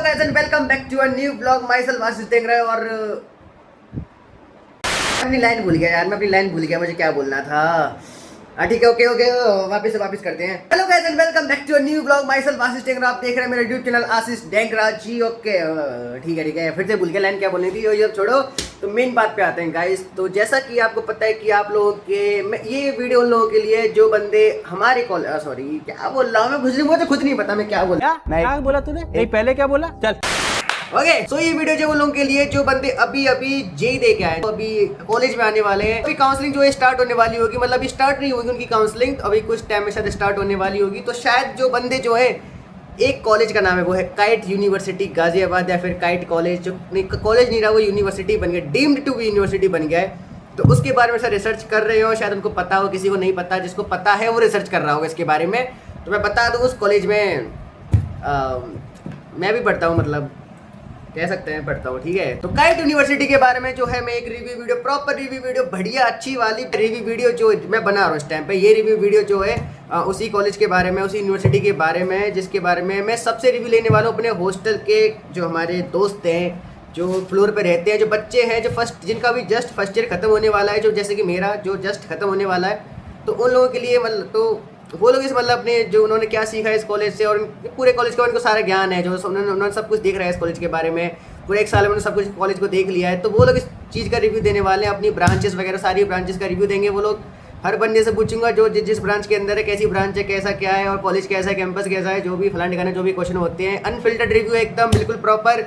Guys and welcome back to a new blog. Myself Ashish देख रहे हो और अपनी लाइन भूल गया यार, मैं अपनी लाइन भूल गया, मुझे क्या बोलना था। ठीक है, ओके ओके, वापस करते हैं। Hello guys and welcome back to a new blog. Myself Ashish Dengra, आप देख रहे हैं मेरा YouTube channel Ashish Dengra ji. Okay ठीक है, फिर से भूल गया लाइन क्या बोलनी थी, ये छोड़ो। तो मेन बात पे आते हैं गाइस। तो जैसा कि आपको पता है कि आप लोगों के ये वीडियो उन लोगों के लिए जो बंदे हमारे कॉलेज, सॉरी क्या बोल रहा हूँ मैं, मुझे खुद नहीं पता मैं क्या बोल रहा हूँ। क्या बोला तूने? नहीं पहले क्या बोला? चल ओके सो ये वीडियो जो उन लोगों के लिए जो बंदे अभी जेई दे के आए, तो अभी कॉलेज में आने वाले हैं। अभी काउंसलिंग जो है स्टार्ट होने वाली होगी, मतलब अभी स्टार्ट नहीं होगी उनकी काउंसलिंग, अभी कुछ टाइम में शायद स्टार्ट होने वाली होगी। तो शायद जो बंदे जो है, एक कॉलेज का नाम है वो है काइट यूनिवर्सिटी गाजियाबाद, या फिर काइट कॉलेज, जो कॉलेज नहीं रहा वो यूनिवर्सिटी बन गया, डीम्ड टू बी यूनिवर्सिटी बन गया है। तो उसके बारे में सर रिसर्च कर रहे हो, शायद उनको पता हो, किसी को नहीं पता, जिसको पता है वो रिसर्च कर रहा होगा इसके बारे में। तो मैं बता दूँ, उस कॉलेज में मैं भी पढ़ता हूँ, मतलब कह सकते हैं पढ़ता हूँ, ठीक है। तो काइट यूनिवर्सिटी के बारे में जो है मैं एक review video, proper review video, बढ़िया अच्छी वाली रिव्यू वीडियो जो मैं बना रहा हूँ इस टाइम पे, ये रिव्यू वीडियो जो है उसी कॉलेज के बारे में, उसी यूनिवर्सिटी के बारे में, जिसके बारे में मैं सबसे रिव्यू लेने वाला हूँ। अपने हॉस्टल के जो हमारे दोस्त हैं, जो फ्लोर पे रहते हैं, जो बच्चे हैं, जो जिनका भी जस्ट फर्स्ट ईयर खत्म होने वाला है, जो जैसे कि मेरा जो जस्ट खत्म होने वाला है, तो उन लोगों के लिए मतलब, तो वो लोग इस मतलब अपने जो उन्होंने क्या सीखा है इस कॉलेज से, और पूरे कॉलेज का उनको सारा ज्ञान है, जो उन्होंने सब कुछ देख रहा है इस कॉलेज के बारे में, पूरे एक साल में उन्होंने सब कुछ कॉलेज को देख लिया है। तो वो लोग इस चीज़ का रिव्यू देने वाले हैं, अपनी ब्रांचेस वगैरह सारी ब्रांचेस का रिव्यू देंगे वो लोग। हर बंदे से पूछूंगा जो जिस ब्रांच के अंदर है, कैसी ब्रांच है, कैसा क्या है, और कॉलेज कैसा है, कैंपस कैसा है, जो भी फलान ठिकाना जो भी क्वेश्चन होते हैं, अनफिल्टर्ड रिव्यू एकदम बिल्कुल प्रॉपर।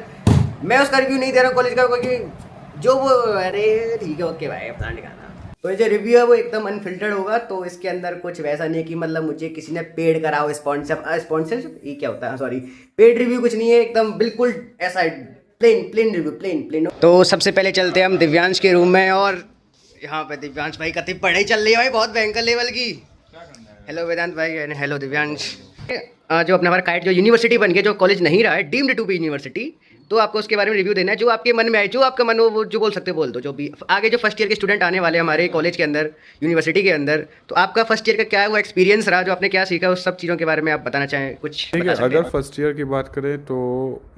मैं उसका रिव्यू नहीं दे रहा हूँ कॉलेज का, क्योंकि जो वो, अरे ठीक है ओके भाई, फलान ठिकाना। तो जो रिव्यू है वो एकदम अनफिल्टर्ड होगा। तो इसके अंदर कुछ वैसा नहीं है कि मतलब मुझे किसी ने पेड करा हो, स्पॉन्सर ये क्या होता है, सॉरी, पेड रिव्यू कुछ नहीं है, एकदम बिल्कुल ऐसा प्लेन रिव्यू, प्लेन। तो सबसे पहले चलते हैं हम दिव्यांश के रूम में, और यहाँ पे दिव्यांश भाई कतई पढ़ाई चल रही है भाई, बहुत भयंकर लेवल की। हेलो वेदांत भाई, हेलो दिव्यांश। जो अपना हमारा काइट जो यूनिवर्सिटी बन गया, जो कॉलेज नहीं रहा है, डीम्ड टू बी यूनिवर्सिटी, तो आपको उसके बारे में रिव्यू देना है। जो आपके मन में आए, जो आपका मन हो, वो जो बोल सकते हो बोल दो। जो भी आगे जो फर्स्ट ईयर के स्टूडेंट आने वाले हैं हमारे कॉलेज के अंदर, यूनिवर्सिटी के अंदर, तो आपका फर्स्ट ईयर का क्या है वो एक्सपीरियंस रहा, जो आपने क्या सीखा, उस सब चीज़ों के बारे में आप बताना चाहें कुछ। ठीक है, अगर फर्स्ट ईयर की बात करें तो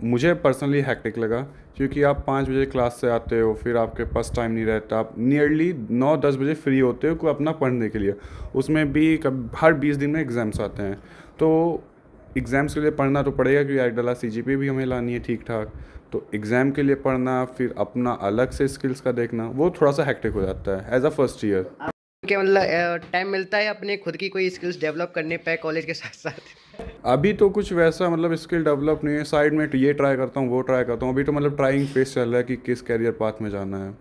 मुझे पर्सनली हैक्टिक लगा, क्योंकि आप 5 बजे क्लास से आते हो, फिर आपके पास टाइम नहीं रहता, आप नियरली 9-10 बजे फ्री होते हो को अपना पढ़ने के लिए। उसमें भी हर 20 दिन में एग्ज़ाम्स आते हैं, तो एग्ज़ाम्स के लिए पढ़ना तो पड़ेगा, क्योंकि आईडला CGPA भी हमें लानी है ठीक ठाक। तो एग्ज़ाम के लिए पढ़ना, फिर अपना अलग से स्किल्स का देखना, वो थोड़ा सा हैक्टिक हो जाता है एज अ फर्स्ट ईयर। क्या मतलब टाइम मिलता है अपने खुद की कोई स्किल्स डेवलप करने पे कॉलेज के साथ साथ? अभी तो कुछ वैसा मतलब स्किल डेवलप नहीं है, साइड में ये ट्राई करता हूँ, वो ट्राई करता हूँ। अभी तो मतलब ट्राइंग फेस चल रहा है कि किस कैरियर पाथ में जाना है।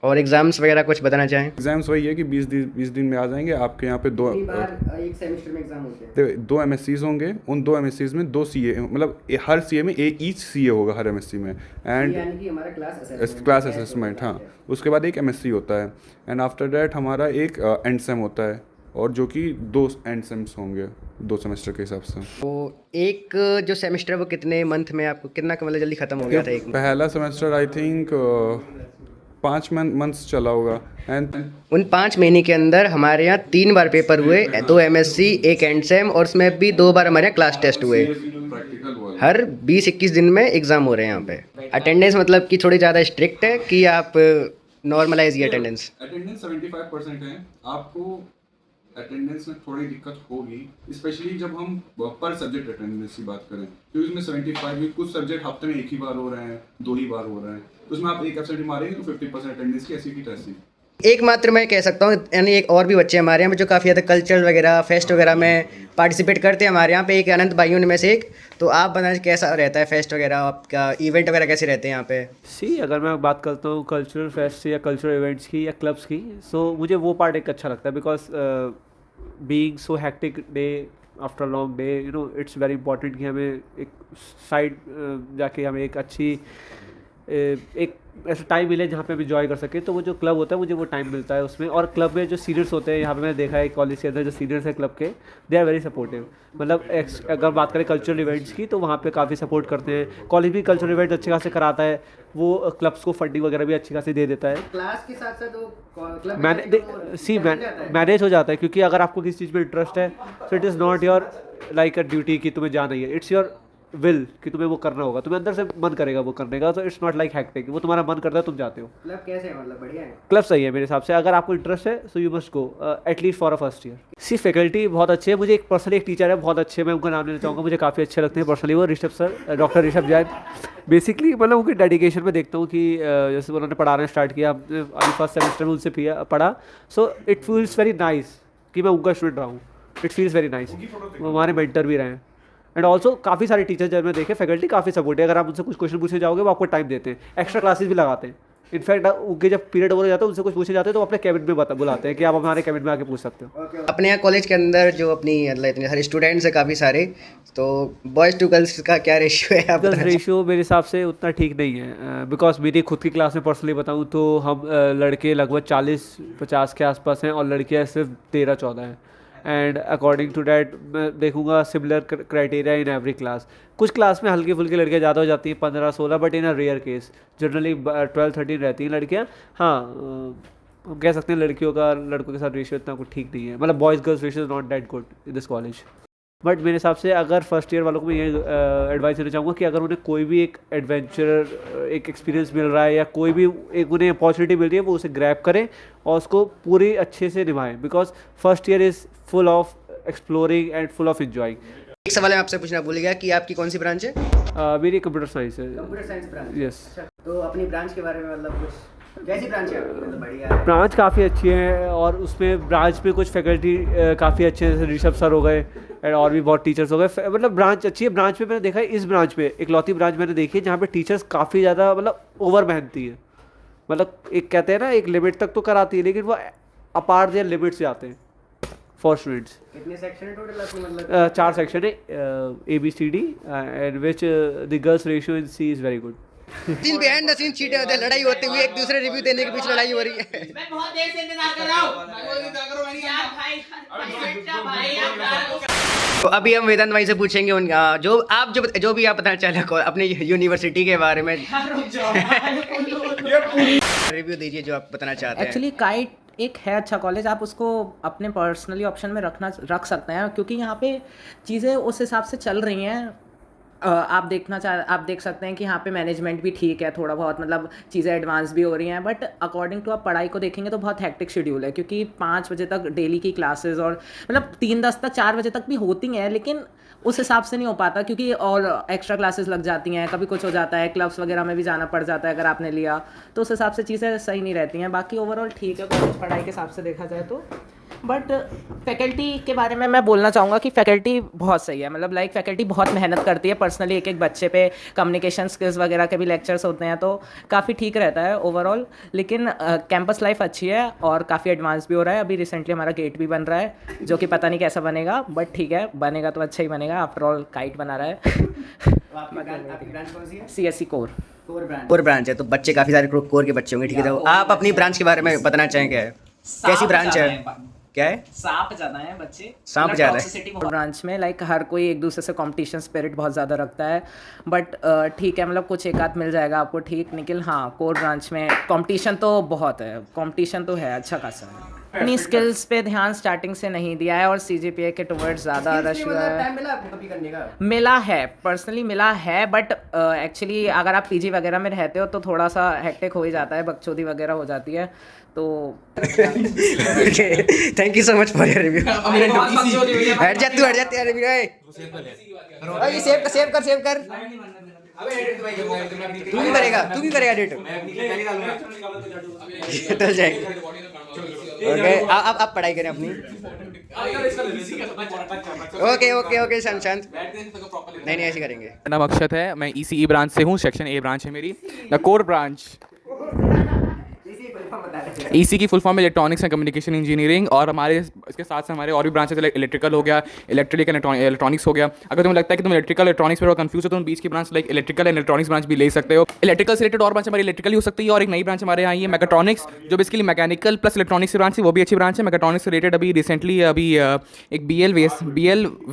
और एग्जाम्स वगैरह कुछ बताना चाहें? एग्ज़ाम्स वही है कि 20 दिन में आ जाएंगे आपके यहाँ पे। एक सेमेस्टर में एग्जाम होते हैं। 2 MSCs होंगे, उन 2 MSCs में 2 CA, मतलब हर CA में ईच CA होगा हर MSC में, एंड यानी कि हमारा क्लास असेसमेंट, हाँ। उसके बाद एक MSc होता है, एंड आफ्टर डैट हमारा एक एंड सेम होता है, और जो कि 2 एंड सेम्स होंगे 2 सेमेस्टर के हिसाब से। तो एक जो सेमेस्टर है वो कितने मंथ में आपको कितना मतलब जल्दी खत्म हो गया था? एक पहला सेमेस्टर आई थिंक 5 मंथ्स चला होगा, एंड उन 5 महीने के अंदर हमारे यहाँ 3 बार पेपर हुए, 2 MSc, एक एंड सेम, और उसमें भी 2 बार हमारे यहाँ क्लास टेस्ट हुए। हर 20-21 दिन में एग्ज़ाम हो रहे हैं यहाँ पे। अटेंडेंस मतलब कि थोड़ी ज़्यादा स्ट्रिक्ट है कि आप नॉर्मलाइज ये अटेंडेंस? 75% है। आपको अटेंडेंस में थोड़ी दिक्कत होगी, स्पेशली जब हम पर सब्जेक्ट अटेंडेंस की बात करें, क्योंकि उसमें 75 भी, कुछ सब्जेक्ट हफ्ते में 1 ही बार हो रहे हैं, 2 ही बार हो रहे हैं, तो उसमें आप 1 एब्सेंट मारेंगे तो 50% अटेंडेंस की ऐसी की तैसी। एकमात्र मैं कह सकता हूँ, यानी एक और भी बच्चे हमारे यहाँ पे जो काफ़ी ज़्यादा कल्चरल वगैरह फेस्ट वगैरह में पार्टिसिपेट करते हैं हमारे यहाँ पे, एक अनंत भाइयों में से एक। तो आप बताएं कैसा रहता है फेस्ट वगैरह, आपका इवेंट वगैरह कैसे रहते हैं यहाँ पे? अगर मैं बात करता हूँ कल्चरल फेस्ट या कल्चरल इवेंट्स की या क्लब्स की, सो मुझे वो पार्ट एक अच्छा लगता है, because being so hectic day after long day, you know, it's very important कि हमें एक साइड जाके हमें एक अच्छी एक ऐसा टाइम मिले जहाँ पे हम इंजॉय कर सके। तो वो जो क्लब होता है, मुझे वो टाइम मिलता है उसमें। और क्लब में जो सीनियर्स होते हैं, यहाँ पे मैंने देखा है कॉलेज के अंदर जो सीनियर्स हैं क्लब के, दे आर वेरी सपोर्टिव। मतलब अगर बात करें कल्चरल इवेंट्स की, तो वहाँ पे काफ़ी सपोर्ट करते हैं। कॉलेज भी कल्चरल इवेंट अच्छे खासे कराता है, वो क्लब्स को फंडिंग वगैरह भी अच्छी खासी दे देता है। क्लास के साथ साथ वो मैनेज हो जाता है, क्योंकि अगर आपको किसी चीज़ में इंटरेस्ट है, so it is not your like a duty कि तुम्हें जाना ही है, इट्स योर विल कि तुम्हें वो करना होगा, तुम्हें अंदर से मन करेगा वो करने का, तो इट्स नॉट लाइक हैक्टिक, वो तुम्हारा मन करता है तुम जाते हो। क्लब कैसे है, मतलब बढ़िया है? क्लब सही है मेरे हिसाब से, अगर आपको इंटरेस्ट है so you must go at least for a first year. सी फैकल्टी बहुत अच्छे है, मुझे एक पर्सनली एक टीचर है बहुत अच्छे, मैं उनका नाम लेना चाहूँगा, मुझे काफ़ी अच्छे लगते हैं पर्सनली, वो Rishabh sir, doctor Rishabh Jain. Basically मतलब उनकी डेडिकेशन में देखता हूँ कि जैसे उन्होंने पढ़ाना स्टार्ट किया, हमने अभी फर्स्ट सेमेस्टर में उनसे पढ़ा, so it feels very nice कि मैं उनका स्टूडेंट रहा हूँ, इट फील्स वेरी नाइस। वो हमारे मेंटर भी रहे हैं, एंड ऑल्सो काफ़ी सारे टीचर जब मैं देखे फैकल्टी काफ़ी सपोर्ट है, अगर आप उनसे कुछ क्वेश्चन पूछे जाओगे वो आपको टाइम देते हैं, एक्स्ट्रा क्लासेस भी लगाते हैं। इनफैक्ट उनके जब पीरियड हो जाता है उनसे कुछ पूछे जाते हैं तो अपने कैबिन में बुलाते हैं कि आप हमारे कैबिन में आके पूछ सकते हो। अपने यहाँ कॉलेज के अंदर जो अपनी मतलब इतने सारे स्टूडेंट्स हैं काफ़ी सारे, तो बॉयज़ टू गर्ल्स का क्या रेशियो है? आप गर्ल्स रेशियो मेरे हिसाब से उतना ठीक नहीं है, बिकॉज मेरी खुद की क्लास में पर्सनली बताऊँ तो हम लड़के लगभग 40-50 के आसपास हैं और लड़कियाँ सिर्फ 13-14 हैं, एंड अकॉर्डिंग टू डैट मैं देखूंगा similar criteria in every class. कुछ क्लास में हल्की फुल्की लड़कियाँ ज़्यादा हो जाती हैं 15-16, but in a rare case generally 12-13 रहती हैं लड़कियाँ। हाँ, हम कह सकते हैं लड़कियों का लड़कों के साथ रेशियो इतना कुछ ठीक नहीं है, मतलब boys girls ratio is not that good in this college. But मेरे हिसाब से अगर फर्स्ट ईयर वालों को मैं ये एडवाइस देना चाहूँगा कि अगर उन्हें कोई भी एक एडवेंचर एक एक्सपीरियंस मिल रहा है या कोई भी एक उन्हें अपॉर्चुनिटी मिल रही है वो उसे ग्रैब करें और उसको पूरी अच्छे से निभाएं, because first year is full of exploring and full of enjoying. एक सवाल मैं आपसे पूछना भूल गया कि आपकी कौन सी ब्रांच है? मेरी कंप्यूटर साइंस है। Computer science branch. यस। तो अपनी ब्रांच के बारे में मतलब कुछ कैसी ब्रांच है आपकी? मतलब बढ़िया है? ब्रांच काफ़ी अच्छी है और उसमें ब्रांच में कुछ फैकल्टी काफ़ी अच्छे हैं, जैसे ऋषभ सर हो गए एंड और भी बहुत टीचर्स हो गए, मतलब ब्रांच अच्छी है। ब्रांच में मैंने देखा है, इस ब्रांच में इकलौती ब्रांच मैंने देखी है जहाँ पे टीचर्स काफ़ी ज़्यादा मतलब ओवर मेहनती है, मतलब एक कहते हैं ना एक लिमिट तक तो कराती है लेकिन वो अपार देयर लिमिट से आते हैं फॉर स्टूडेंट्स। कितने सेक्शन है टोटल आपके? मतलब 4 सेक्शन है, ABCD, and which the girls ratio in C is very good. Scene behind the scene चीटें होते हैं, लड़ाई होती हुई एक दूसरे रिव्यू देने के बीच लड़ाई हो रही है। मैं बहुत देर से इंतजार कर रहा हूँ यार भाई। तो अभी हम वेदांत भाई से पूछेंगे जो भी आप बताना चाह रहे अपनी यूनिवर्सिटी के बारे में रिव्यू दीजिए जो आप बताना चाहते हैं। एक्चुअली काइट एक है अच्छा कॉलेज, आप उसको अपने पर्सनली ऑप्शन में रख सकते हैं क्योंकि यहाँ पे चीज़ें उस हिसाब से चल रही हैं। आप देख सकते हैं कि यहाँ पे मैनेजमेंट भी ठीक है थोड़ा बहुत, मतलब चीज़ें एडवांस भी हो रही हैं, बट अकॉर्डिंग टू आप पढ़ाई को देखेंगे तो बहुत हेक्टिक शेड्यूल है क्योंकि 5 बजे तक डेली की क्लासेस और मतलब 3:10 तक 4 बजे तक भी होती हैं, लेकिन उस हिसाब से नहीं हो पाता क्योंकि और एक्स्ट्रा क्लासेस लग जाती हैं, कभी कुछ हो जाता है, क्लब्स वगैरह में भी जाना पड़ जाता है अगर आपने लिया, तो उस हिसाब से चीज़ें सही नहीं रहती हैं। बाकी ओवरऑल ठीक है कॉलेज पढ़ाई के हिसाब से देखा जाए तो। बट फैकल्टी के बारे में मैं बोलना चाहूँगा कि फ़ैकल्टी बहुत सही है, मतलब लाइक फैकल्टी बहुत मेहनत करती है। पर्सनली एक बच्चे पे कम्युनिकेशन स्किल्स वगैरह के भी लेक्चर्स होते हैं तो काफ़ी ठीक रहता है ओवरऑल। लेकिन कैंपस लाइफ अच्छी है और काफ़ी एडवांस भी हो रहा है। अभी रिसेंटली हमारा गेट भी बन रहा है जो कि पता नहीं कैसा बनेगा, बट ठीक है बनेगा तो अच्छा ही बनेगा, आफ्टर ऑल काइट बना रहा है। आपकी ब्रांच कौन सी है? CSE कोर कोर ब्रांच है, तो बच्चे काफ़ी सारे कोर के बच्चे होंगे, ठीक है। तो आप अपनी ब्रांच के बारे में बताना चाहेंगे, कैसी ब्रांच है? क्या है? सांप ज़्यादा है बच्चे, सांप ज़्यादा है ब्रांच में। लाइक हर कोई एक दूसरे से कंपटीशन स्पिरिट बहुत ज़्यादा रखता है, बट ठीक है मतलब कुछ एक आध मिल जाएगा आपको ठीक निकल। हाँ, कोर ब्रांच में कंपटीशन तो बहुत है, कंपटीशन तो है अच्छा खासा है। अपनी स्किल्स पे ध्यान स्टार्टिंग से नहीं दिया है और CGPA के टुवर्ड्स ज़्यादा रश हुआ है। टाइम मिला आपको कभी करने का? मिला है, पर्सनली मिला है, बट एक्चुअली अगर आप PG वगैरह में रहते हो तो थोड़ा सा हेक्टिक हो ही जाता है, बकचोदी वगैरह हो जाती है तो। Thank you so much for your review. हट जाती है रिव्यू। ये सेव कर। तू भी करेगा एडिट चल जाएगी। ओके, आप पढ़ाई करें अपनी। ओके शांत। नहीं ऐसे करेंगे। मेरा नाम अक्षत है, मैं ECE ब्रांच से हूँ, सेक्शन A ब्रांच है मेरी। द कोर ब्रांच EC की फुल फॉर्म है इलेक्ट्रॉनिक्स एंड कम्युनिकेशन इंजीनियरिंग, और हमारे इसके साथ से हमारे और भी ब्रांचेस इलेक्ट्रिकल हो गया, इलेक्ट्रॉनिक्स हो गया। अगर तुम्हें लगता है कि तुम इलेक्ट्रिकल इलेक्ट्रॉनिक्स में कंफ्यूज हो तो तुम बीच की branch like electrical and electronics branch भी ले सकते हो। इलेक्ट्रिकल से रिलेटेड और ब्रांच हमारी इलेक्ट्रिकल ही हो सकती है, और एक नई ब्रांच हमारे यहाँ है मैकेट्रॉनिक्स, जो बेसिकली मैकेनिकल प्लस इलेक्ट्रॉनिक्स की ब्रांच है, वो भी अच्छी ब्रांच है। मैकेट्रॉनिक्स से रिलेटेड अभी रिसेंटली एक BL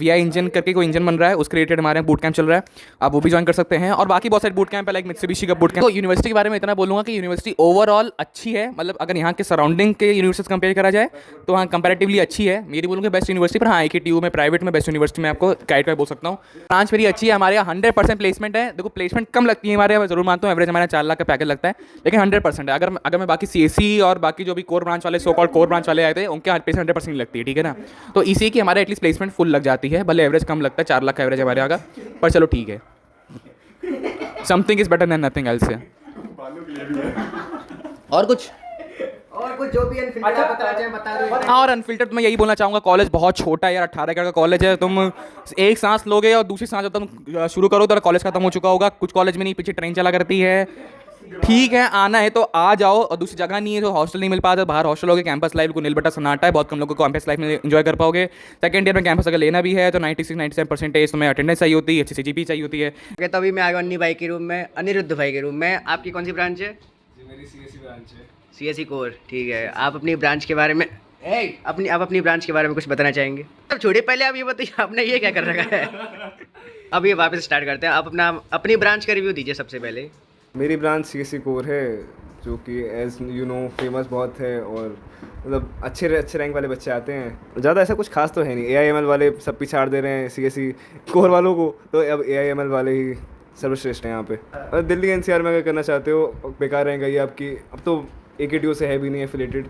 VI इंजन करके कोई इंजन बन रहा है, उसके रिलेटेड हमारे यहाँ बूट कैंप चल रहा है, आप वो भी ज्वाइन कर सकते हैं। और बाकी बहुत सारे बूट कैंप है लाइक मित्सुबिशी का बूट कैंप। तो यूनिवर्सिटी के बारे में इतना बोलूँगा कि यूनिवर्सिटी ओवरऑल अच्छी है, मतलब अगर यहाँ के सराउंडिंग के यूनिवर्सिटी कंपेयर करा जाए तो हाँ कंपैरेटिवली अच्छी है, मेरी बोलूँगा बेस्ट यूनिवर्सिटी, पर हाँ AKTU में प्राइवेट में बेस्ट यूनिवर्सिटी में आपको गाइड कर बोल सकता हूँ। ब्रांच मेरी अच्छी है, हमारे यहाँ 100% प्लेसमेंट है। देखो प्लेसमेंट कम लगती है हमारे यहाँ, जरूर मानता हूँ, एवरेज हमारे 4 लाख का पैकेज लगता है, लेकिन 100% है। अगर मैं बाकी CSE और बाकी जो भी कोर ब्रांच वाले सो कॉल्ड कोर ब्रांच वाले आए थे उनके प्लेसमेंट 100% लगती है, ठीक है ना। तो इसी की हमारे एटलीस्ट प्लेसमेंट फुल लग जाती है, भले एवरेज कम लगता है, 4 लाख का एवरेज हमारे यहाँ का, पर चलो ठीक है, something is better than nothing else है। और कुछ जो भी अनफिल्टर्ड आप बताना चाहें बता दो। हाँ, और अनफिल्टर्ड तो मैं यही बोलना चाहूँगा, कॉलेज बहुत छोटा है यार, 18 एकड़ का कॉलेज है, तुम एक सांस लोगे और दूसरी सांस जब तुम शुरू करो तो कॉलेज खत्म हो चुका होगा। कुछ कॉलेज में नहीं, पीछे ट्रेन चला करती है, ठीक है आना है तो आ जाओ, और दूसरी जगह नहीं है तो हॉस्टल नहीं मिल पाता, बाहर हॉस्टल होगे, कैंपस लाइफ को नीलबट्टा सन्नाटा है, बहुत कम लोगों को कैंपस लाइफ में एंजॉय कर पाओगे। सेकंड ईयर में कैंपस अगर लेना भी है तो 96-97% तुम्हें अटेंडेंस चाहिए होती है, अच्छी CGPA चाहिए होती है। ओके, तो अभी मैं आ गया अन्नी भाई के रूम में, अनिरुद्ध भाई के रूम में। आपकी कौन सी ब्रांच है? मेरी CSE ब्रांच है। CSE कोर, ठीक है। आप अपनी ब्रांच के बारे में आप अपनी ब्रांच के बारे में कुछ बताना चाहेंगे? अब छोड़िए, पहले आप ये बताइए आपने ये क्या कर रखा है। अब ये वापस स्टार्ट करते हैं, आप अपनी ब्रांच का रिव्यू दीजिए सबसे पहले। मेरी ब्रांच CSE कोर है, जो कि एज यू नो फेमस बहुत है, और मतलब अच्छे रैंक वाले बच्चे आते हैं। ज़्यादा ऐसा कुछ खास तो है नहीं, AIML वाले सब पिछाड़ दे रहे हैं CSE कोर वालों को, तो अब AIML वाले ही सर्वश्रेष्ठ हैं यहाँ पे। और दिल्ली NCR में अगर करना चाहते हो बेकार रहेगा ये आपकी, अब तो AKTU से है भी नहीं एफिलेटेड,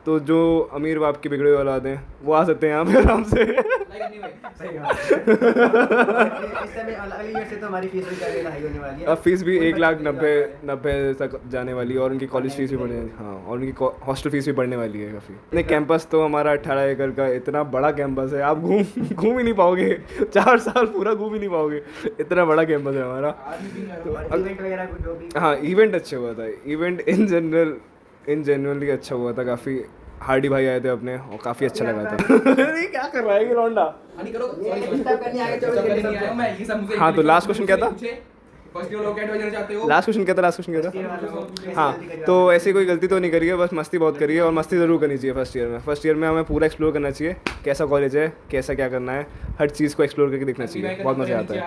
तो जो अमीर बाप के बिगड़े औलाद हैं वो आ सकते हैं यहाँ पे आराम से। अब फीस भी 1,90,000 तक जाने वाली है, और उनकी कॉलेज फीस भी बढ़ने, हाँ, और उनकी हॉस्टल फीस भी बढ़ने वाली है काफ़ी। नहीं, कैंपस तो हमारा 18 एकड़ का इतना बड़ा कैंपस है, आप घूम ही नहीं पाओगे, 4 साल पूरा घूम ही नहीं पाओगे, इतना बड़ा कैंपस है हमारा। हाँ, इवेंट अच्छे हुआ था, इवेंट इन जनरली अच्छा हुआ था, काफ़ी हार्डी भाई आए थे अपने, और काफ़ी अच्छा लगा था। क्या कर रहा है ये लौंडा? हाँ, तो लास्ट क्वेश्चन क्या था? लास्ट क्वेश्चन क्या था? हाँ, तो ऐसी कोई गलती तो नहीं करी है, बस मस्ती बहुत करी है, और मस्ती ज़रूर करनी चाहिए फर्स्ट ईयर में हमें पूरा एक्सप्लोर करना चाहिए, कैसा कॉलेज है, कैसा क्या करना है, हर चीज़ को एक्सप्लोर करके देखना चाहिए, बहुत मज़ा आता है।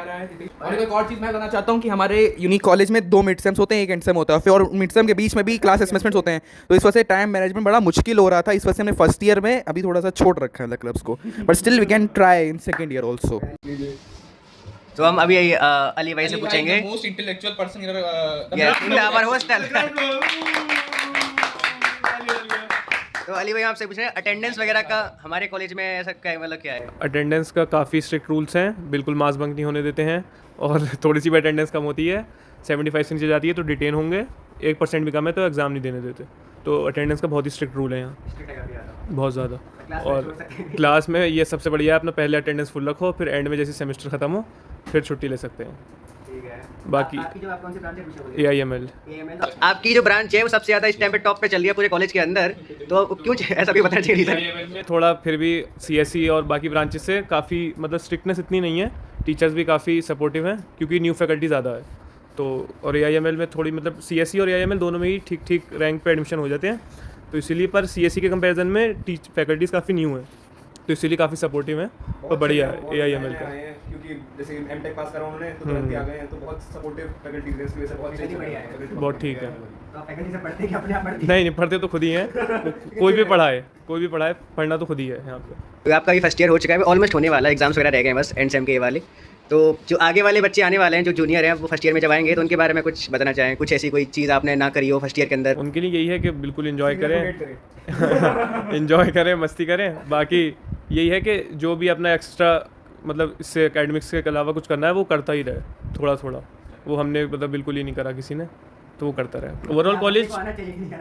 और एक और चीज़ मैं बताना चाहता हूँ कि हमारे यूनिक कॉलेज में 2 मिड सेम्स होते हैं, 1 एंड सेम होता है, फिर और मिड सेम के बीच में भी क्लास असेसमेंट्स होते हैं, तो इस वजह से टाइम मैनेजमेंट बड़ा मुश्किल हो रहा था, इस वजह से हमने फर्स्ट ईयर में अभी थोड़ा सा छोड़ रखा है क्लब्स को, but still we can try in second year also. तो हम अभी अली भाई से पूछेंगे, most intellectual person in our hostel. तो अली भाई आपसे पूछ रहे हैं अटेंडेंस वगैरह का हमारे कॉलेज में ऐसा क्या मतलब क्या है? अटेंडेंस का काफ़ी स्ट्रिक्ट रूल्स हैं, बिल्कुल मास बंक नहीं होने देते हैं, और थोड़ी सी भी अटेंडेंस कम होती है 75 से नीचे जाती है तो डिटेन होंगे, 1% भी कम है तो एग्ज़ाम नहीं देने देते, तो अटेंडेंस का बहुत ही स्ट्रिक्ट रूल है यहाँ, बहुत ज़्यादा। और क्लास में ये सबसे बढ़िया है, अपना पहले अटेंडेंस फुल रखो, फिर एंड में जैसे सेमेस्टर ख़त्म हो फिर छुट्टी ले सकते हैं। बाकी AIML आपकी जो ब्रांच है वो सबसे ज़्यादा इस टाइम पे टॉप पे चल रही है पूरे कॉलेज के अंदर, तो क्यों ऐसा कोई बताना चाहिए सर? थोड़ा फिर भी CSE और बाकी ब्रांचेस से काफ़ी मतलब स्ट्रिक्टनेस इतनी नहीं है, टीचर्स भी काफ़ी सपोर्टिव हैं क्योंकि न्यू फैकल्टी ज़्यादा है, तो और AIML में थोड़ी मतलब CSE और AIML दोनों में ही ठीक रैंक पे एडमिशन हो जाते हैं, तो इसीलिए पर CSE के कंपैरिजन में फैकल्टीज़ काफ़ी न्यू है, तो इसीलिए काफ़ी सपोर्टिव है और बढ़िया है AIML का। क्योंकि जैसे M.Tech पास करा उन्होंने तो तुरंत ही आ गए हैं, तो बहुत सपोर्टिव फैकल्टीज हैं, इसकी वजह से बहुत ठीक है। तो फैकल्टी से पढ़ते हैं अपने आप पढ़ते नहीं पढ़ते तो खुद ही हैं, कोई भी पढ़ाए पढ़ना तो खुद ही है यहाँ पे। तो आपका भी फर्स्ट ईयर हो चुका है, ऑलमोस्ट होने वाला है, एग्जाम्स वगैरह रह गए हैं बस एंड सेम के वाले, तो जो आगे वाले बच्चे आने वाले हैं जो जूनियर हैं वो फर्स्ट ईयर में जब आएंगे तो उनके बारे में कुछ बताना चाहें, कुछ ऐसी कोई चीज़ आपने ना करी हो फर्स्ट ईयर के अंदर? उनके लिए यही है कि बिल्कुल इन्जॉय करें इन्जॉय करें, मस्ती करें, बाकी यही है कि जो भी अपना एक्स्ट्रा मतलब इससे एकेडमिक्स के अलावा कुछ करना है वो करता ही रहे, थोड़ा वो हमने मतलब बिल्कुल ही नहीं करा किसी ने, तो वो करता रहे। ओवरऑल कॉलेज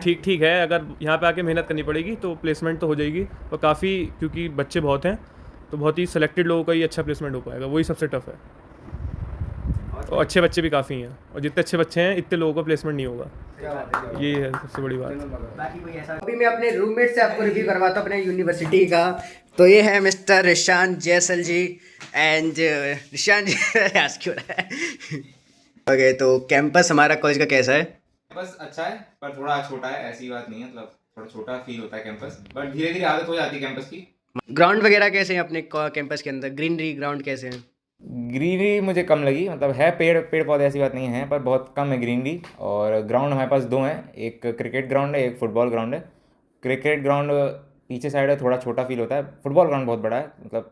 ठीक है, अगर यहाँ पे आके मेहनत करनी पड़ेगी तो प्लेसमेंट तो हो जाएगी, और काफ़ी क्योंकि बच्चे बहुत हैं तो बहुत ही सेलेक्टेड लोगों का ही अच्छा प्लेसमेंट हो पाएगा, वही सबसे टफ है, और अच्छे बच्चे भी काफ़ी हैं, और जितने अच्छे बच्चे हैं इतने लोगों का प्लेसमेंट नहीं होगा, ये है सबसे बड़ी बात। अभी मैं अपने रूममेट से आपको रिव्यू करवाता हूँ अपने यूनिवर्सिटी का, तो ये है मिस्टर ऋषांत जैसल जी एंड ऋषांत जी याद क्यों रहा है? ओके, तो कैंपस हमारा कॉलेज का कैसा है? कैंपस अच्छा है पर थोड़ा छोटा है, ऐसी बात नहीं है, मतलब थोड़ा छोटा फील होता है कैंपस, बट धीरे धीरे आदत हो जाती है कैंपस की। ग्राउंड वगैरह कैसे हैं अपने कैंपस के अंदर? ग्रीनरी ग्राउंड कैसे हैं? ग्रीनरी मुझे कम लगी, मतलब है पेड़ पेड़ पौधे, ऐसी बात नहीं है, पर बहुत कम है ग्रीनरी। और ग्राउंड हमारे पास दो हैं, एक क्रिकेट ग्राउंड है, एक फुटबॉल ग्राउंड है। क्रिकेट ग्राउंड पीछे साइड है, थोड़ा छोटा फील होता है। फुटबॉल ग्राउंड बहुत बड़ा है, मतलब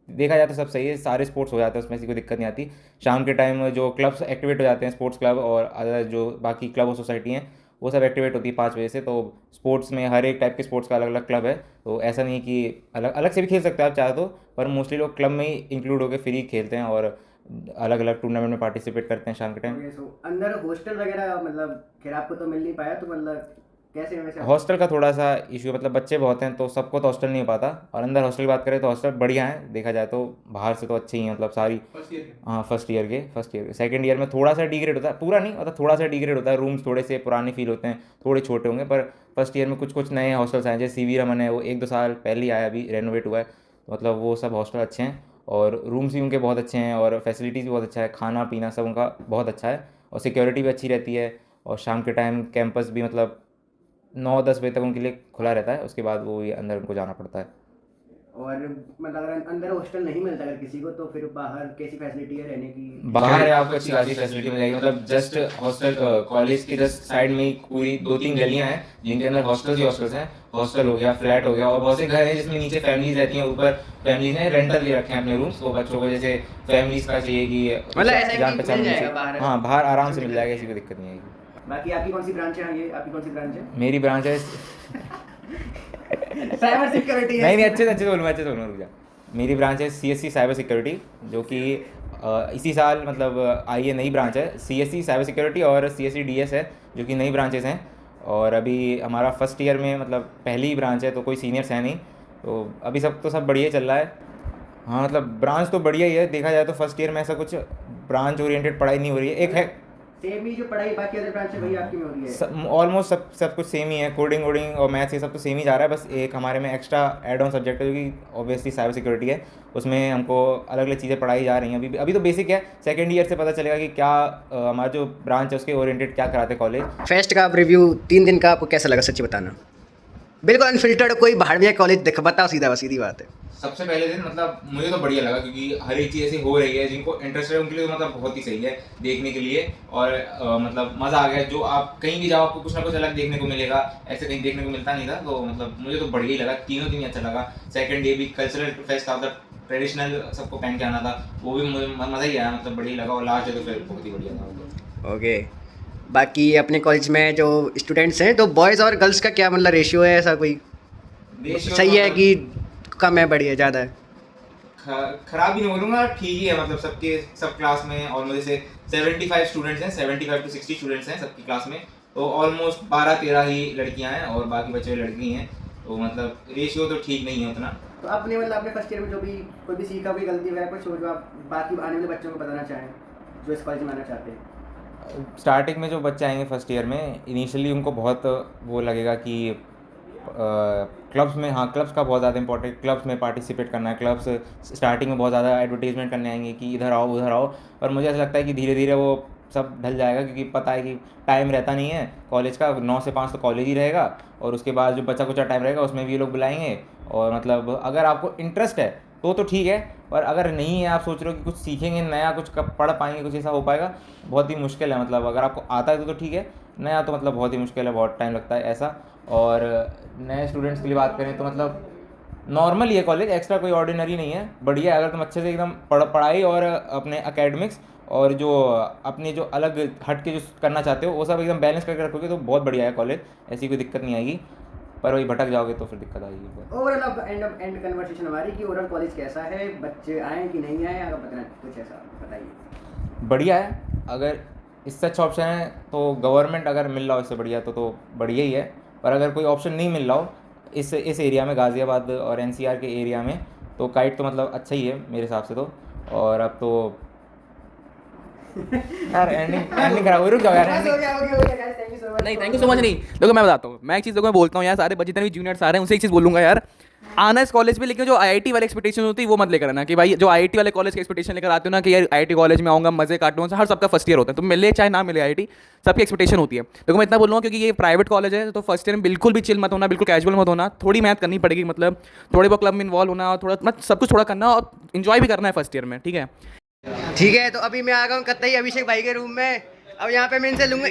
देखा जाए तो सब सही है, सारे स्पोर्ट्स हो जाते हैं उसमें, ऐसी कोई दिक्कत नहीं आती। शाम के टाइम जो क्लब्स एक्टिवेट हो जाते हैं, स्पोर्ट्स क्लब और अदर जो बाकी क्लब और सोसाइटी हैं, वो सब एक्टिवेट होती है 5 बजे से। तो स्पोर्ट्स में हर एक टाइप के स्पोर्ट्स का अलग अलग क्लब है, तो ऐसा नहीं कि अलग अलग से भी खेल सकते हैं आप चाहे तो, पर मोस्टली लोग क्लब में ही इंक्लूड होकर फ्री खेलते हैं और अलग अलग टूर्नामेंट में पार्टिसिपेट करते हैं शाम के टाइम। अंदर हॉस्टल वगैरह मतलब खैर आपको तो मिल नहीं पाया, तो मतलब कैसे वैसे हॉस्टल का थोड़ा सा इशू है, मतलब बच्चे बहुत हैं तो सबको तो हॉस्टल नहीं हो पाता। और अंदर हॉस्टल की बात करें तो हॉस्टल बढ़िया है, देखा जाए तो बाहर से तो अच्छे ही हैं, मतलब सारी। हाँ, फर्स्ट ईयर के सेकंड ईयर में थोड़ा सा डिग्रेड होता है, पूरा नहीं मतलब थोड़ा सा डिग्रेड होता है, रूम्स थोड़े से पुराने फील होते हैं, थोड़े छोटे होंगे। पर फर्स्ट ईयर में कुछ कुछ नए हॉस्टल्स आए, जैसे CV रमन है, वो 1-2 साल पहले ही आया, अभी रेनोवेट हुआ है, तो मतलब वो सब हॉस्टल अच्छे हैं और रूम्स भी उनके बहुत अच्छे हैं और फैसिलिटीज़ भी बहुत अच्छा है, खाना पीना सब उनका बहुत अच्छा है और सिक्योरिटी भी अच्छी रहती है। और शाम के टाइम कैंपस भी मतलब 9-10 बजे तक उनके लिए खुला रहता है, उसके बाद वो अंदर उनको जाना पड़ता है। और मतलब अगर अंदर हॉस्टल नहीं मिलता अगर किसी को, तो फिर बाहर कैसी फैसिलिटी है रहने की? बाहर आपको अच्छी खासी फैसिलिटी मिल जाएगी, मतलब जस्ट हॉस्टल कॉलेज के जस्ट साइड में ही पूरी 2-3 गलियां हैं जिनके अंदर हॉस्टल्स ही हॉस्टल्स हैं। हॉस्टल हो गया, फ्लैट हो गया, और बहुत से घर हैं जिसमें नीचे फैमिलीज रहती हैं, ऊपर फैमिलीज ने रेंटल ले रखे हैं अपने रूम्स, तो बच्चों को जैसे फैमिलीज का चाहिए कि मतलब ऐसा जान कि पहचान मिल नीचे- जाएगा बाहर? हाँ, बाहर आराम से मिल जाएगा, ऐसी कोई दिक्कत नहीं आएगी। बाकी आपकी कौन सी ब्रांच है? ये आपकी कौन सी ब्रांच है? मेरी ब्रांच है साइबर सिक्योरिटी है। नहीं अच्छे से बोलूँगा, रुक जा। मेरी ब्रांच है CSC साइबर सिक्योरिटी, जो कि इसी साल मतलब आई है, नई ब्रांच है। CSC साइबर सिक्योरिटी और CSC DS है, जो कि नई ब्रांचेस हैं। और अभी हमारा फर्स्ट ईयर में मतलब पहली ही ब्रांच है, तो कोई सीनियर्स है नहीं, तो अभी सब बढ़िया चल रहा है। हाँ, मतलब ब्रांच तो बढ़िया ही है, देखा जाए तो फर्स्ट ईयर में ऐसा कुछ ब्रांच ओरिएंटेड पढ़ाई नहीं हो रही है। एक है सेम ही जो पढ़ाई बाकी अदर ब्रांच है वही आपकी में हो रही है? ऑलमोस्ट सब कुछ सेम ही है, कोडिंग वोडिंग और मैथ्स ये सब तो सेम ही जा रहा है। बस एक हमारे में एक्स्ट्रा एड ऑन सब्जेक्ट है, जो कि ऑब्वियसली साइबर सिक्योरिटी है, उसमें हमको अलग अलग चीज़ें पढ़ाई जा रही हैं। अभी तो बेसिक है, सेकंड ईयर से पता चलेगा कि क्या हमारा जो ब्रांच है उसके ओरिएंटेड क्या कराते हैं कॉलेज। फेस्ट का आप रिव्यू 3 दिन का आपको कैसा लगा, सच्ची बताना, बिल्कुल अनफिल्टर्ड, कोई बाहर भी कॉलेज देख बताओ, सीधी बात है। सबसे पहले दिन मतलब मुझे तो बढ़िया लगा, क्योंकि हर एक चीज़ ऐसी हो रही है, जिनको इंटरेस्ट है उनके लिए तो मतलब बहुत ही सही है देखने के लिए। और मतलब मज़ा आ गया, जो आप कहीं भी जाओ आपको कुछ ना कुछ अलग देखने को मिलेगा, ऐसे कहीं देखने को मिलता नहीं था, तो मतलब मुझे तो बढ़िया ही लगा, तीनों दिन अच्छा लगा। सेकंड डे भी कल्चरल फेस्ट था, मतलब ट्रेडिशनल सबको पहन के आना था, वो भी मुझे मज़ा ही आया, मतलब बढ़िया लगा। और लास्ट डे तो फिर बहुत ही बढ़िया था। ओके, बाकी अपने कॉलेज में जो स्टूडेंट्स हैं, तो बॉयज़ और गर्ल्स का क्या मतलब रेशियो है, ऐसा कोई सही है कि कम है, बढ़िया, ज़्यादा है? खराब ही नहीं बोलूँगा, ठीक ही है, मतलब सब क्लास में ऑलमोस्ट जैसे 75 स्टूडेंट्स हैं, 75 to 60 स्टूडेंट्स हैं सबकी क्लास में, तो ऑलमोस्ट 12-13 ही लड़कियां हैं और बाकी बच्चे लड़की हैं, तो मतलब रेशियो तो ठीक नहीं है उतना। तो आपने मतलब अपने फर्स्ट ईयर में जो भी कोई भी सीखा, कोई गलती वगैरह कुछ हो जो आप बाकी आने वाले बच्चों को बताना चाहें जो इस कॉलेज में आना चाहते हैं? स्टार्टिंग में जो बच्चे आएंगे फर्स्ट ईयर में, इनिशियली उनको बहुत वो लगेगा कि क्लब्स में, हाँ क्लब्स का बहुत ज़्यादा इंपॉर्टेंट, क्लब्स में पार्टिसिपेट करना है। क्लब्स स्टार्टिंग में बहुत ज़्यादा एडवर्टीजमेंट करने आएंगे कि इधर आओ उधर आओ, और मुझे ऐसा लगता है कि धीरे धीरे वो सब ढल जाएगा, क्योंकि पता है कि टाइम रहता नहीं है कॉलेज का, 9 से 5 तो कॉलेज ही रहेगा, और उसके बाद जो बचा कुचा टाइम रहेगा उसमें भी ये लोग बुलाएंगे। और मतलब अगर आपको इंटरेस्ट है तो ठीक है, पर अगर नहीं है, आप सोच रहे हो कि कुछ सीखेंगे नया, कुछ पढ़ पाएंगे, कुछ ऐसा हो पाएगा, बहुत ही मुश्किल है। मतलब अगर आपको आता है तो ठीक है, नया तो मतलब बहुत ही मुश्किल है, बहुत टाइम लगता है ऐसा। और नए स्टूडेंट्स के लिए बात करें तो मतलब नॉर्मल ही है कॉलेज, एक्स्ट्रा कोई ऑर्डिनरी नहीं है, बढ़िया है। अगर तुम अच्छे से एकदम पढ़ाई और अपने एकेडमिक्स और जो अपनी जो अलग हट के जो करना चाहते हो वो सब एकदम बैलेंस करके रखोगे तो बहुत बढ़िया है कॉलेज, ऐसी कोई दिक्कत नहीं आएगी। पर वही भटक जाओगे तो फिर दिक्कत आएगी। ओवरऑल अब एंड कन्वर्सेशन हमारी कि ओवरऑल कॉलेज कैसा है, बच्चे आए कि नहीं आए, अगर बताना कुछ ऐसा बताइए। बढ़िया है, अगर इससे अच्छा ऑप्शन है तो गवर्नमेंट अगर मिल रहा हो इससे बढ़िया तो बढ़िया ही है। पर अगर कोई ऑप्शन नहीं मिल रहा हो इस एरिया में, गाज़ियाबाद और NCR के एरिया में, तो काइट तो मतलब अच्छा ही है मेरे हिसाब से तो। और अब तो यार एंडिंग खराब हो, रुक जाओ यार। नहीं, थैंक यू सो मच। नहीं देखो, मैं बताता हूँ, मैं एक चीज़ देखो मैं बोलता हूँ यार, सारे जितने भी जूनियर्स आ रहे हैं उनसे एक चीज़ बोलूँगा यार, आना इस कॉलेज में, लेकिन जो IIT वाले एक्सपेक्टेशन होती है वो मत लेकर आना, कि भाई जो IIT वाले कॉलेज के एक्सपेक्टेशन लेकर आते हो ना कि यार IIT कॉलेज में आऊँगा मजे काटूंगा, हर सबका फर्स्ट ईयर होता है, तो मिले चाहे ना मिले IIT, सबकी एक्सपेक्टेशन होती है। देखो मैं इतना बोलूँगा क्योंकि ये प्राइवेट कॉलेज है, तो फर्स्ट ईयर में बिल्कुल भी चिल मत होना, बिल्कुल कैजुअल मत होना, थोड़ी मेहनत करनी पड़ेगी, मतलब थोड़े बहुत क्लब में इन्वॉल्व होना, थोड़ा सब कुछ थोड़ा करना और इन्जॉय भी करना है फर्स्ट ईयर में, ठीक है। ठीक है, तो अभी मैं आ गया हूँ कत्तई अभिषेक भाई के रूम में। अब यहाँ पे मैं इनसे लूँगा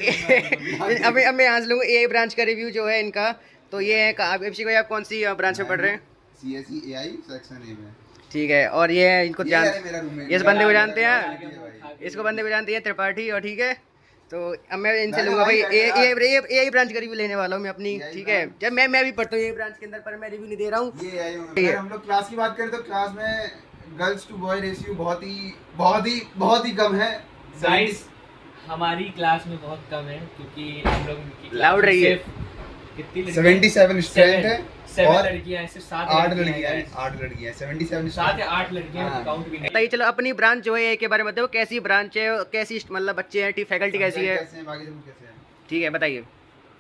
अब मैं यहाँ से लूँगा एआई ब्रांच का रिव्यू जो है इनका। तो ये है अभिषेक भाई, आप कौन सी ब्रांच में पढ़ रहे हैं? CSE AI सेक्शन A में। ठीक है, और ये है इनको जान, मेरा रूममेट इस बंदे को जानते हैं, इसको बंदे को जानते हैं त्रिपाठी। और ठीक है, तो अब मैं इनसे लूँगा भाई एआई ब्रांच का रिव्यू लेने वाला हूँ मैं अपनी। ठीक है, जब मैं भी पढ़ता हूँ एआई ब्रांच के अंदर, पर मैं रिव्यू नहीं दे रहा हूँ। ये AI में अगर हम लोग क्लास की बात करें तो क्लास में गर्ल्स टू बॉय रेशियो बहुत ही कम है। गाइस हमारी क्लास में बहुत कम है क्योंकि हम लोग की लाउड रही है। कितनी 77 स्ट्रेंथ है 7 और लड़कियां हैं, सिर्फ 8 लड़कियां हैं 77 7 या 8 लड़कियां हाँ। काउंट भी नहीं। बताइए, चलो अपनी ब्रांच जो है एआई के बारे में बताओ, कैसी ब्रांच है, कैसी मतलब बच्चे हैं, फैकल्टी कैसी है? कैसे हैं बाकी सब कैसे हैं? ठीक है, बताइए।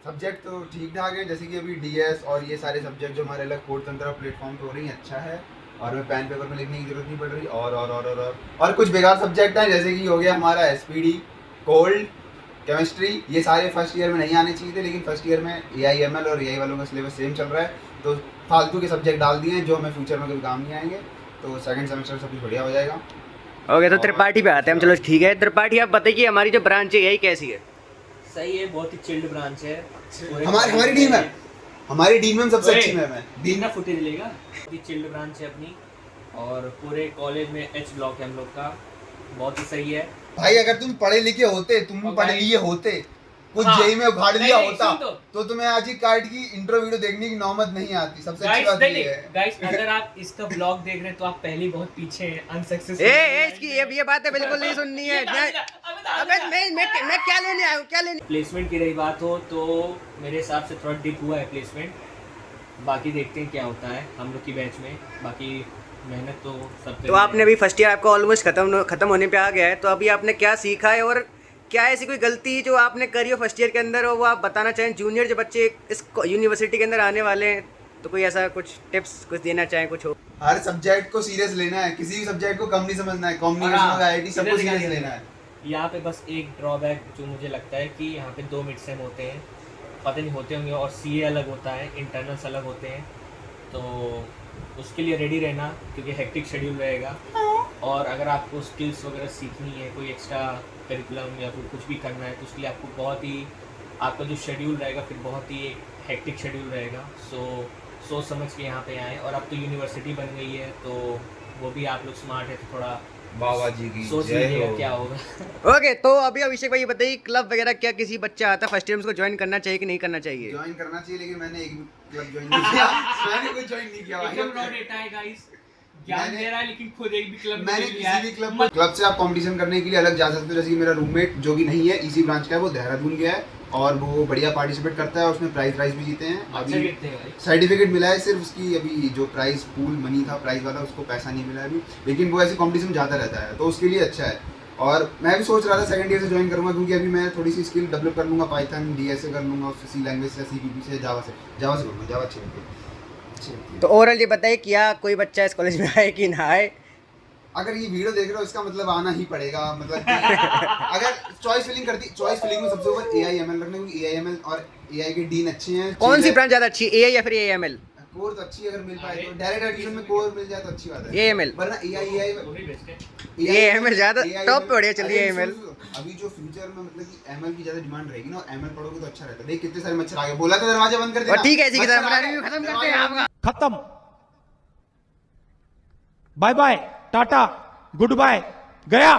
सब्जेक्ट तो ठीक ठाक है, जैसे कि अभी DS और ये सारे सब्जेक्ट जो हमारे अलग कोड तंत्र प्लेटफॉर्म पे हो रही हैं, अच्छा है। और हमें पेन पेपर में लिखने की जरूरत नहीं पड़ रही। और कुछ बेकार सब्जेक्ट हैं, जैसे कि हो गया हमारा SPD, कोल्ड, केमिस्ट्री। ये सारे फर्स्ट ईयर में नहीं आने चाहिए थे, लेकिन फर्स्ट ईयर में AI ML और AI वालों का सिलेबस सेम चल रहा है, तो फालतू के सब्जेक्ट डाल दिए हैं जो हमें फ्यूचर में कभी काम नहीं आएंगे। तो सेकंड सेमेस्टर सब कुछ बढ़िया हो जाएगा। ओके, तो त्रिपाठी पे आते हैं हम। चलो ठीक है, त्रिपाठी आप बताइए कि हमारी जो ब्रांच है यही कैसी है? सही है, बहुत ही चिल्ड ब्रांच है। हमारी टीम है, हमारी टीम में सबसे अच्छी मैम है। दिन का फुटेज लेगा। बहुत ही चिल्ड ब्रांच है अपनी, और पूरे कॉलेज में H ब्लॉक है हम लोग का, बहुत ही सही है भाई। अगर तुम पढ़े लिखे होते, तुम पढ़ लिए होते, कुछ जेई में उखाड़ लिया होता, तो तुम्हें आज ही कार्ड की इंट्रो वीडियो देखने की नौबत नहीं आती। सबसे अच्छी बात ये है गाइस, अगर आप इसका ब्लॉग देख रहे हैं तो आप पहले बहुत पीछे हैं, अनसक्सेसफुल। इसकी ये बात है बिल्कुल नहीं सुननी है। अबे मैं क्या लेने आया हूँ, क्या लेने? प्लेसमेंट की रही बात हो तो मेरे हिसाब से थोड़ा डिप हुआ है प्लेसमेंट। बाकी देखते हैं क्या होता है हम लोग की बैच में। बाकी मेहनत तो सब। तो आपने अभी फर्स्ट ईयर आपका ऑलमोस्ट खत्म होने पे आ गया है, तो अभी आपने क्या सीखा है और क्या ऐसी कोई गलती जो आपने करी हो फर्स्ट ईयर के अंदर, और वो आप बताना चाहें जूनियर जो बच्चे इस यूनिवर्सिटी के अंदर आने वाले हैं, तो कोई ऐसा कुछ टिप्स कुछ देना चाहें, कुछ हो? हर सब्जेक्ट को सीरियस लेना है, किसी भी सब्जेक्ट को कम नहीं समझना है। कम्युनिकेशन और IIT सबको सीरियस लेना है। यहाँ पे बस एक ड्रॉबैक जो मुझे लगता है कि यहाँ पे 2 मिड सेम होते हैं, पता नहीं होते होंगे, और CA अलग होता है, इंटरनल्स अलग होते हैं, तो उसके लिए रेडी रहना क्योंकि हेक्टिक शेड्यूल रहेगा। और अगर आपको स्किल्स वगैरह सीखनी है, कोई एक्स्ट्रा करिकुलम या फिर कुछ भी करना है, तो उसके लिए आपको बहुत ही, आपका जो शेड्यूल रहेगा फिर बहुत ही हेक्टिक शेड्यूल रहेगा। सोच समझ के यहाँ पे आएँ। और अब तो यूनिवर्सिटी बन गई है, तो वो भी आप लोग स्मार्ट है, तो थोड़ा बाबा जी की सोच लीजिएगा क्या होगा। ओके, तो अभी अभिषेक भाई बताइए, क्लब वगैरह क्या किसी बच्चा आता है फर्स्ट ईयर में, उसको ज्वाइन करना चाहिए कि नहीं करना चाहिए? ज्वाइन करना चाहिए, लेकिन मैंने एक भी क्लब ज्वाइन नहीं किया। मैंने कोई ज्वाइन नहीं किया भाई। एकदम रॉ डेटा है गाइस, ज्ञान दे रहा है लेकिन खुद एक भी क्लब मैंने किसी भी क्लब से आप कंपटीशन करने के लिए अलग जा सकते हो। जैसे कि मेरा रूममेट जो कि नहीं है इसी ब्रांच का है, वो देहरादून गया है और वो बढ़िया पार्टिसिपेट करता है और उसमें प्राइज भी जीते हैं। अभी सर्टिफिकेट मिला है सिर्फ उसकी, अभी जो प्राइज पूल मनी था प्राइज वाला उसको पैसा नहीं मिला अभी, लेकिन वो ऐसे कंपटीशन जाता रहता है, तो उसके लिए अच्छा है। और मैं भी सोच रहा था सेकंड ईयर से ज्वाइन करूँगा, क्योंकि अभी मैं थोड़ी सी स्किल डेवलप कर लूँगा, पाइथन DS से कर लूँगा, उससे C लैंग्वेज से, CPP से, जावा से करूँगा। जावा अच्छी लगती है। तो ओवरऑल ये बताइए, क्या कोई बच्चा इस कॉलेज में आए कि ना आए? अगर ये वीडियो देख रहे हो इसका मतलब आना ही पड़ेगा। मतलब अगर चॉइस फिलिंग में सबसे ऊपर AI ML रखना, क्योंकि AI ML और AI के डीन अच्छे हैं। कौन सी ब्रांच ज़्यादा अच्छी, AI या फिर AML? कोर तो अच्छी अगर मिल पाए तो, डायरेक्ट एडमिशन में कोर मिल जाए तो अच्छी बात है। AML वरना AML ज़्यादा टॉप पे बढ़िया चल रही है AML। अभी जो फ्यूचर में मतलब कि ML की ज़्यादा डिमांड रहेगी ना, ML पढ़ोगे तो अच्छा रहता है। देख कितने सारे मच्छर आ गए, बोला था दरवाजा बंद कर देना। ठीक है, इसी के साथ रिव्यू खत्म करते हैं आपका। खत्म, bye bye, tata, good bye, गया।